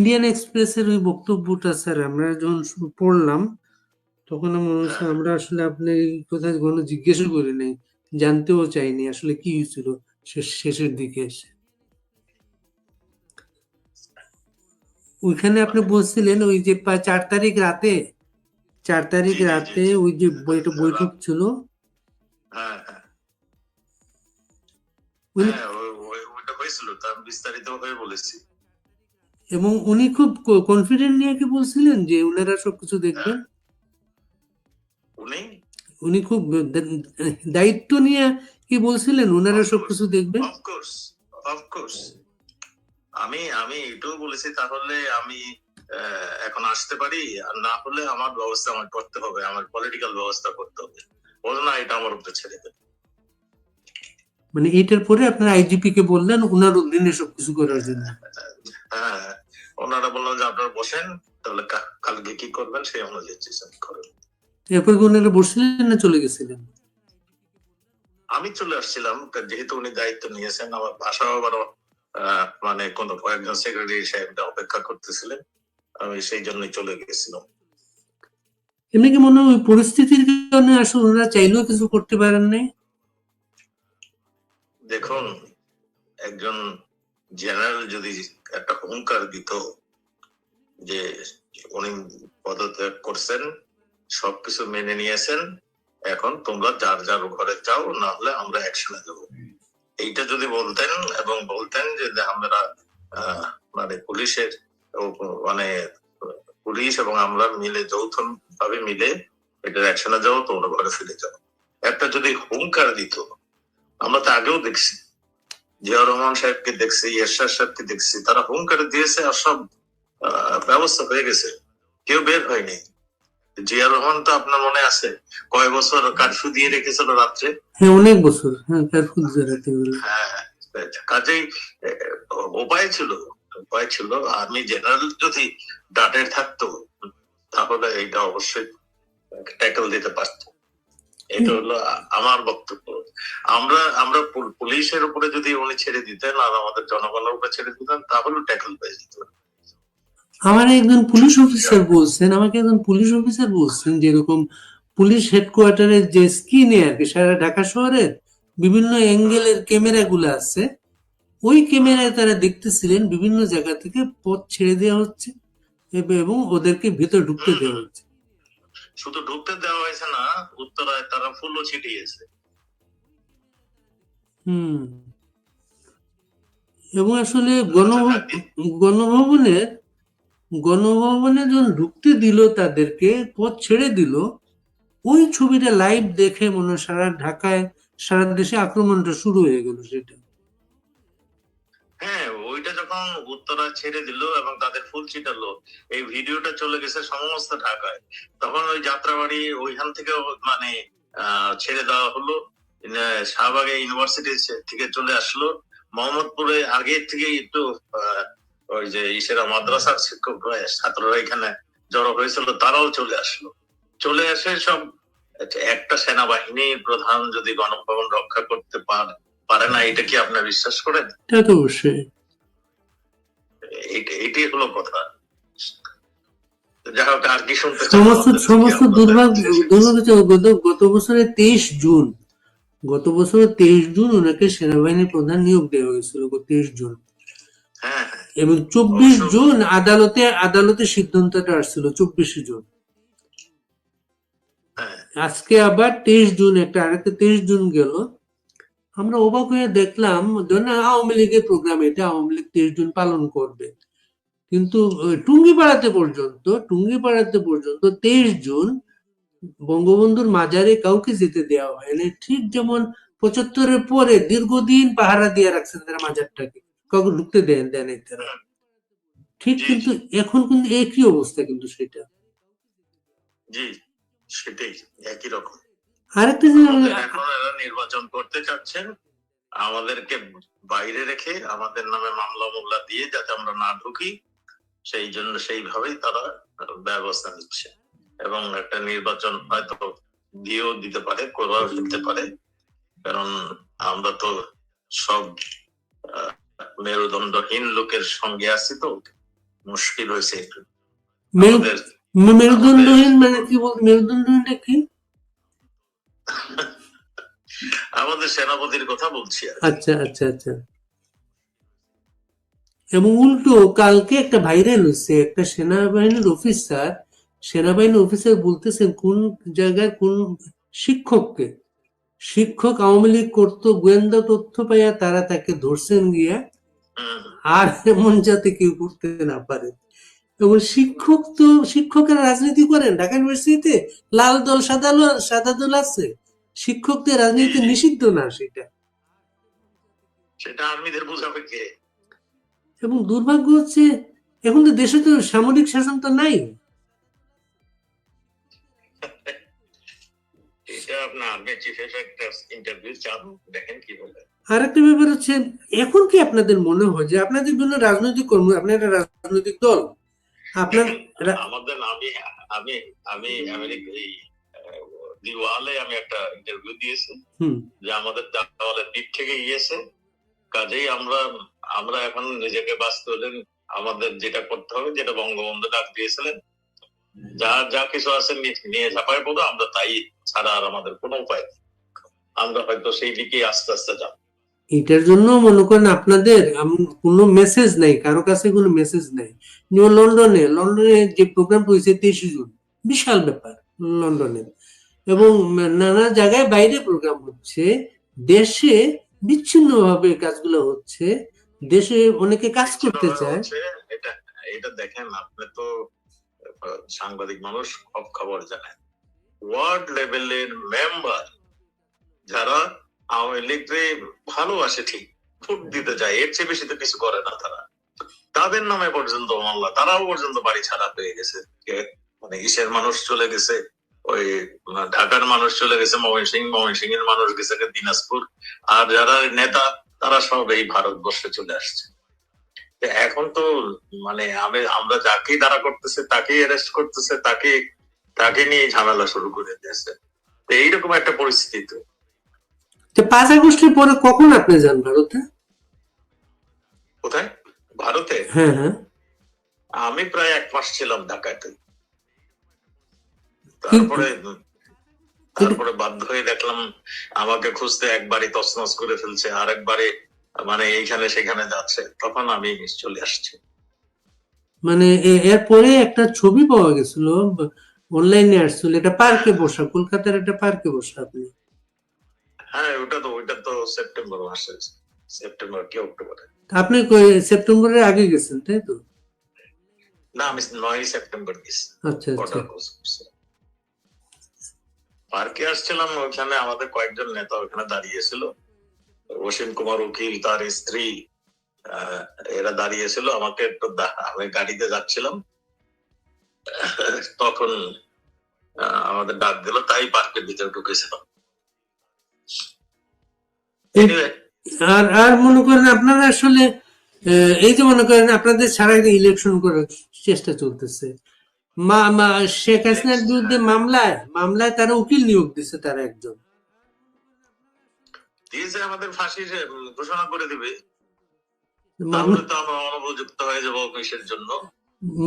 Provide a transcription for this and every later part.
Indian এক্সপ্রেসের ওই বক্তব্যটা স্যার আমরা যখন পড়লাম, তখন আমার মনে হচ্ছে আমরা আসলে আপনি এই কথা কোনো জিজ্ঞেসও করি নাই, জানতেও চাইনি আসলে কি হয়েছিল শেষের দিকে এসে। ওইখানে আপনি বলছিলেন ওই যে 4 তারিখ রাতে, 4 তারিখ রাতে ওই যে বৈঠক ছিল, এবং উনি খুব কনফিডেন্ট নিয়ে কি বলছিলেন যে উনারা সবকিছু দেখবেন। উনি খুব দায়িত্ব নিয়ে কি বলছিলেন উনারা সবকিছু দেখবেন। আমি এটাও বলেছি, তাহলে আমি এখন আসতে পারি, আর না হলে আমার ব্যবস্থা আমার করতে হবে, আমার পলিটিক্যাল ব্যবস্থা করতে হবে। বলো না, এটা আমার উপরে ছেড়ে দেবে। মানে এটার পরে আপনার আইজিপি কে বললেন উনার অধীনে সবকিছু করার জন্য। হ্যাঁ, ওনারা বললেন যে আপনারা বসেন, তাহলে কালকে কি করবেন সেই অনুযায়ী করেন। এরপর ওনারা বসছিলেন না চলে গেছিলেন? আমি চলে আসছিলাম, যেহেতু উনি দায়িত্ব নিয়েছেন। আমার বাসাও আবারও মানে কোন কয়েকজন সেক্রেটারি সাহেব অপেক্ষা করতেছিলেন, আমি সেই জন্যই চলে গেছিলাম। এমনি কি মনে হয় পরিস্থিতির কারণে আসলে ওনারা চাইলেও কিছু করতে পারেন নাই? দেখুন, একজন জেনারেল যদি একটা হুঙ্কার দিত যে উনি পদত্যাগ করছেন, সবকিছু মেনে নিয়েছেন, এখন তোমরা যার যার ঘরে যাও, না হলে আমরা অ্যাকশনে যাবো, এইটা যদি বলতেন এবং বলতেন যে আমরা মানে পুলিশের মানে পুলিশ এবং আমরা মিলে যৌথ ভাবে মিলে এটা অ্যাকশনে যাও, তোমরা ঘরে ফিরে যাও, একটা যদি হুঙ্কার দিত। আমরা তো আগেও দেখছি, জিয়াউর রহমান সাহেবকে দেখছি, এরশাদ সাহেবকে দেখছি, তারা হুঙ্কার দিয়েছে আর সব ব্যবস্থা হয়ে গেছে, কেউ বের হয়নি। জিয়াউর রহমান তো আপনার মনে আছে কয় বছর কারফিউ দিয়ে রেখেছিল রাত্রে? হ্যাঁ, অনেক বছর। হ্যাঁ, কারফিউ দিয়ে রাখতে পারে। হ্যাঁ, কাজেই উপায় ছিল। আর্মি জেনারেল যদি ডাটের থাকতো, তাহলে এটা অবশ্যই ট্যাকল দিতে পারত। এটা হলো আমার বক্তব্য। আমরা পুলিশের উপরে যদি উনি ছেড়ে দিতেন আর আমাদের জনগণের উপরে ছেড়ে দিতেন, তাহলে ট্যাকল পেয়ে যেত। আমাকে একজন পুলিশ অফিসার বলছেন যেরকম পুলিশ হেডকোয়ার্টারের যে স্ক্রিনে আর কি সারা ঢাকা শহরের বিভিন্ন অ্যাঙ্গেলের ক্যামেরা গুলো আছে, ওই ক্যামেরায় তারা দেখতেছিলেন বিভিন্ন জায়গা থেকে পথ ছেড়ে দেওয়া হচ্ছে এবং ওদেরকে ভিতরে ঢুকতে দেওয়া হচ্ছে। শুধু ঢুকতে দেওয়া হয়েছে না, উত্তরায় তারা ফুলও ছিটিয়েছে। এবং আসলে গণভবনে যখন ঢুকতে দিল, তাদেরকে পথ ছেড়ে দিল, ওই ছবিটা লাইভ দেখে মনে হয় সারা ঢাকায়, সারা দেশে আক্রমণটা শুরু হয়ে গেল। সেটা হ্যাঁ, ওইটা যখন উত্তরা ছেড়ে দিল এবং তাদের ফুল ছিটালো, এই ভিডিওটা চলে গেছে সমস্ত ঢাকায়। তখন ওই যাত্রাবাড়ি ওইখান থেকে মানে ছেড়ে দেওয়া হলো, শাহবাগে ইউনিভার্সিটি থেকে চলে আসলো, মোহাম্মদপুরে আগে থেকে একটু ওই যে ইসেরা মাদ্রাসার শিক্ষক ছাত্ররা এখানে জড়ো হয়েছিল, তারাও চলে আসে সব। একটা সেনাবাহিনীর প্রধান যদি গণভবন রক্ষা করতে পারে না, এটা কি আপনার বিশ্বাস করেন? তা তো অবশ্যই। এটাই হলো কথা। যাই হোক, আর কি শুনতে সমস্ত দুর্ভাগ্য গত বছরের 23 জুন ওনাকে সেনাবাহিনীর প্রধান নিয়োগ দেওয়া হয়েছিল, 23 জুন। এবং 24 জুন আদালতে সিদ্ধান্তটা আসছিল 24 জুন। আজকে আবার 23 জুন আরেকটা 23 জুন গেল। আমরা অবাক হয়ে দেখলাম, আওয়ামী লীগের প্রোগ্রাম, এটা আওয়ামী লীগ 23 জুন পালন করবে, কিন্তু টুঙ্গিপাড়াতে পর্যন্ত 23 জুন বঙ্গবন্ধুর মাজারে কাউকে যেতে দেওয়া হয়নি। ঠিক যেমন 75-এর পরে দীর্ঘদিন পাহারা দিয়ে রাখছে তারা মাজারটাকে, কাউকে ঢুকতে দেয় তারা। ঠিক, কিন্তু এখন কিন্তু একই অবস্থা, কিন্তু সেটা সেটাই একই রকম। আরেকটা নির্বাচন করতে চাচ্ছেন, আমাদেরকে বাইরে রেখে আমাদের নামে মামলা মোল্লা দিয়ে যাতে আমরা না ঢুকি, সেই জন্য সেইভাবেই তারা ব্যবস্থা নিচ্ছে। এবং একটা নির্বাচন হয়তো দিয়েও দিতে পারে, করেও দিতে পারে, কারণ আমরা তো সব মেরুদণ্ডহীন লোকের সঙ্গে আছি, তো মুশকিল হয়েছে একটু মেরু- আমাদের। মেরুদণ্ডহীন মানে কি বলতে, মেরুদণ্ডহীনটা কি? আমাদের সেনাপতির কথা বলছি আর কি। আচ্ছা আচ্ছা আচ্ছা। এবং উল্টো কালকে একটা ভাইরাল হয়েছে, একটা সেনাবাহিনীর অফিসার বলতেছেন কোন জায়গায় কোন শিক্ষককে, শিক্ষক আওয়ামী লীগ করতো, গোয়েন্দা তথ্য পাইয়া তারা তাকে ধরছেন গিয়া, হুম, আর এমন যাতে কেউ করতে না পারে। এবং শিক্ষকেরা রাজনীতি করেন ঢাকা ইউনিভার্সিটিতে, লাল দল সাদা দল আছে, শিক্ষকদের রাজনীতি নিষিদ্ধ না সেটা। সেটা আর্মিদের বোঝাবে কে? এবং দুর্ভাগ্য হচ্ছে এখন তো দেশে তো সামরিক শাসন তো নাই। এটা আপনার আর্মি চিফের একটা ইন্টারভিউ চান, দেখেন কি বলে। আর একটা ব্যাপার হচ্ছে, এখন কি আপনাদের মনে হয় যে আপনাদের জন্য রাজনৈতিক কর্ম, আপনার একটা রাজনৈতিক দল, আপনার আমাদের আমি আমি আমি আমেরিকা এই দিওয়ালে আমি একটা ইন্টারভিউ দিয়েছি যে আমাদের দেওয়ালের দিক থেকে গিয়েছে, কাজেই আমরা আমরা এখন নিজেকে বাঁচতে হলে আমাদের যেটা করতে হবে, যেটা বঙ্গবন্ধু ডাক দিয়েছিলেন, যা কিছু আছে নিয়ে ঝাঁপায় পড়ো, আমরা তাই ছাড়া আর আমাদের কোনো উপায় নেই। আমরা হয়তো সেই দিকে আস্তে আস্তে যাব। এটার জন্য মনে করেন আপনাদের কোনো মেসেজ নাই, কারো কাছে কোনো মেসেজ নাই। যেমন লন্ডনে যে প্রোগ্রামটা হয়েছে 23 জুন, বিশাল ব্যাপার লন্ডনে, এবং নানা জায়গায় বাইরে প্রোগ্রাম হচ্ছে, দেশে বিচ্ছিন্ন ভাবে কাজগুলো হচ্ছে, দেশে অনেকে কাজ করতে চায়। এটা এটা দেখেন, আপনি তো সাংবাদিক মানুষ, সব খবর জানেন। ওয়ার্ড লেভেলের মেম্বার যারা আওয়ামী লীগকে ভালোবাসে, ঠিক ভোট দিতে যায়, এর চেয়ে বেশি তো কিছু করে না তারা, তাদের নামে পর্যন্ত মামলা, তারাও পর্যন্ত বাড়ি ছাড়া পেয়ে গেছে। মানে ইসের মানুষ চলে গেছে, ওই ঢাকার মানুষ চলে গেছে ময়মনসিংহ এর মানুষ গেছে দিনাজপুর, আর যারা নেতা তারা সব এই ভারতবর্ষে চলে আসছে। এখন তো মানে আমরা যাকেই তারা করতেছে, তাকেই অ্যারেস্ট করতেছে, তাকে নিয়ে ঝামেলা শুরু করে দিয়েছে। তো এইরকম একটা পরিস্থিতি। তো 5 আগস্টের পরে কখন আপনি যান ভারতে? কোথায়? ভারতে? হ্যাঁ হ্যাঁ। আমি প্রায় 1 মাস ছিলাম ঢাকাতে। তারপরে বাধ্য হয়ে দেখলাম আমাকে খুঁজতে একবারই তছনছ করে ফেলছে, আর একবারে মানে এইখানে সেখানে যাচ্ছে, তখন আমি চলে আসছি। মানে এরপরে একটা ছবি পাওয়া গেছিল, অনলাইনে আসছিল, এটা পার্কে বসা, কলকাতার একটা পার্কে বসা আপনি। হ্যাঁ, ওইটা তো সেপ্টেম্বর মাসে, সেপ্টেম্বর কি অক্টোবরে। আপনি সেপ্টেম্বরের আগে গেছেন তাই তো? না, আমি 9 সেপ্টেম্বর গেছি। আচ্ছা আচ্ছা। পার্কে আসছিলাম, ওখানে আমাদের কয়েকজন নেতা ওখানে দাঁড়িয়েছিল, অসীম কুমার উকিল, তার স্ত্রী, এরা দাঁড়িয়েছিল। আমাকে একটু আমি গাড়িতে যাচ্ছিলাম, তখন আমাদের ডাক দিল, তাই পার্কের ভিতরে ঢুকেছিলাম। আর মনে করেন আপনারা আসলে এই যে মনে করেন আপনাদের ছাড়া ইলেকশন করার চেষ্টা চলতেছে, শেখ হাসিনার বিরুদ্ধে মামলায় তারা উকিল নিয়োগ দিচ্ছে, তারা একজন দিয়েছে, আমাদের ফাঁসি ঘোষণা করে দিবে, তাহলে তো আমরা অনুপযুক্ত হয়ে যাবো অফিসের জন্য।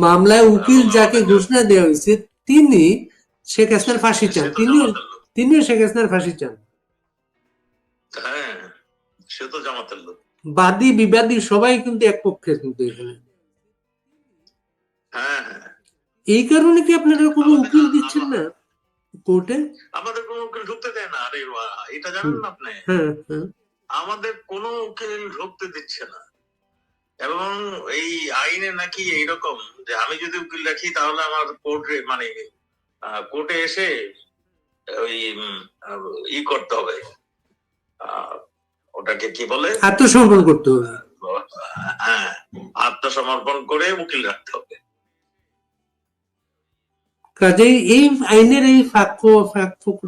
মামলায় উকিল যাকে ঘোষণা দেওয়া হয়েছে তিনি শেখ হাসিনার ফাঁসি চান, তিনিও শেখ হাসিনার ফাঁসি চান। হ্যাঁ, সে তো জামাতের লোক। বাদী বিবাদী সবাই কিন্তু এক পক্ষের, কিন্তু এখানে। হ্যাঁ হ্যাঁ। এই কারণে কি আপনারা কোনো উকিল দিচ্ছেন না কোর্টে? আমাদের কোনো উকিল ঢুকতে দেয় না। আরে এটা জানেন না আপনি? আমাদের কোনো উকিল ঢুকতে দিচ্ছে না। এবং এই আইনে নাকি এইরকম যে আমি যদি উকিল রাখি তাহলে আমার কোর্টে এসে ওই করতে হবে, ওটাকে কি বলে, আত্মসমর্পণ করতে হবে। হ্যাঁ, আত্মসমর্পণ করে উকিল রাখতে হবে। কাজেই এই আইনের এই ফাঁক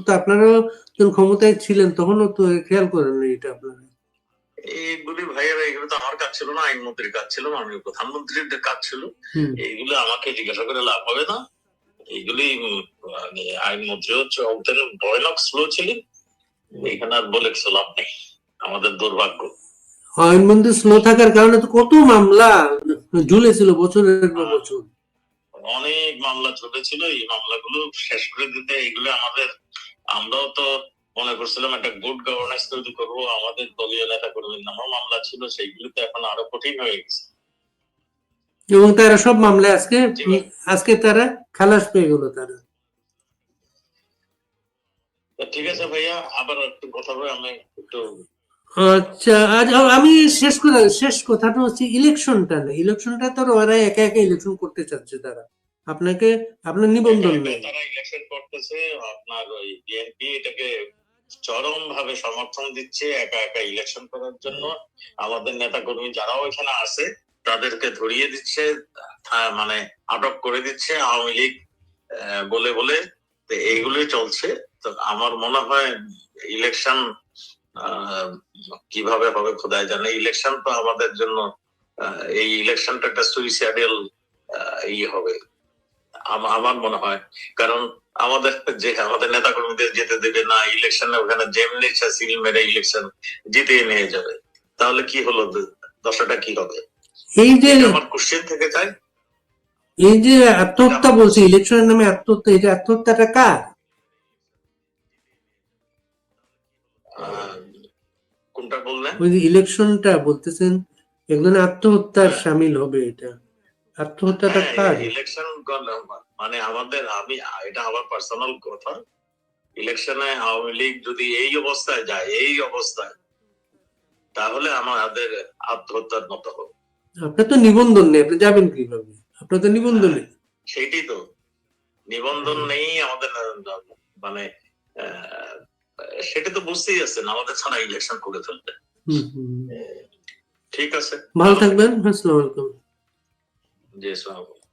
তো আপনারাও যখন ক্ষমতায় ছিলেন তখনও তো খেয়াল করেন না এটা আপনারা। এইগুলি ভাইয়েরা, এগুলো তো আমার কাজ ছিল না, আইনমন্ত্রীর কাজ ছিল, মাননীয় প্রধানমন্ত্রীর কাজ ছিল। এইগুলো আমাকে জিজ্ঞাসা করে লাভ হবে না। এইগুলি আইনমন্ত্রী হচ্ছে ভয়ানক স্লো ছিলেন, এখানে আর বলে কিছু লাভ নেই, আমাদের দুর্ভাগ্য। আইনমন্ত্রী স্লো থাকার কারণে তো কত মামলা ঝুলেছিল বছরের পর বছর। অনেক মামলা চলেছিল, এই মামলাগুলো শেষ করে দিতে এগুলো আমাদের, আমরাও তো মনে করছিলাম একটা গুড গভর্নেন্স তৈরি করবো, আমাদের দলীয় নেতা কর্মীর নামও মামলা ছিল, সেইগুলো তো এখন আরো কঠিন হয়ে গেছে। এবং তারা সব মামলায় আজকে তারা খালাস পেয়ে গেল তারা। ঠিক আছে ভাইয়া, আবার একটু কথা বলে আমি একটু। আচ্ছা, আজ আমি শেষ কথাটা হচ্ছে ইলেকশনটা না, ইলেকশনটা তো ওরা একা একা ইলেকশন করতে চাচ্ছে তারা, আপনার নিবন্ধন নেই। তারা ইলেকশন করতেছে, আপনার ওই বিএনপি এটাকে চরম ভাবে সমর্থন দিচ্ছে একা একা ইলেকশন করার জন্য। আমাদের নেতা কর্মী যারাও এখানে আছে তাদেরকে ধরিয়ে দিচ্ছে, মানে আটক করে দিচ্ছে আওয়ামী লীগ বলে বলে। তো এইগুলোই চলছে। তো আমার মনে হয় ইলেকশন কিভাবে হবে খোদাই জানে। ইলেকশন তো আমাদের জন্য, এই ইলেকশনটা একটা সুইসাইডাল হবে আমার মনে হয়। কারণ আমাদের নেতা কর্মীদের যেতে দেবে না ইলেকশনে, ওখানে যেমনি সিল মেরে ইলেকশন জিতে নিয়ে যাবে, তাহলে কি হলো, দশাটা কি হবে? এই যে আমার কোশ্চেন থেকে যায়, এই যে আত্মহত্যা বলছে, ইলেকশনের নামে আত্মহত্যা, এই যে আত্মহত্যাটা কার? কোনটা বললেন? ওই যে ইলেকশনটা বলতেছেন একজন আত্মহত্যার সামিল হবে, এটা আত্মহত্যাটা কার? ইলেকশন মানে আমি এটা আমার পার্সোনাল কথা, ইলেকশনে আওয়ামী লীগ যদি এই অবস্থায় যায়, এই অবস্থায়, তাহলে আমাদের আত্মহত্যার মতো হবে। আপনার তো নিবন্ধন নেই, আপনি যাবেন কিভাবে? আপনার তো নিবন্ধন নেই। সেইটাই তো, নিবন্ধন নেই আমাদের, মানে সেটা তো বুঝতেই আছেন, আমাদের ছাড়া ইলেকশন করে ফেলবে। ঠিক আছে, ভালো থাকবেন। আসসালামু আলাইকুম। জি, আসসালামু আলাইকুম।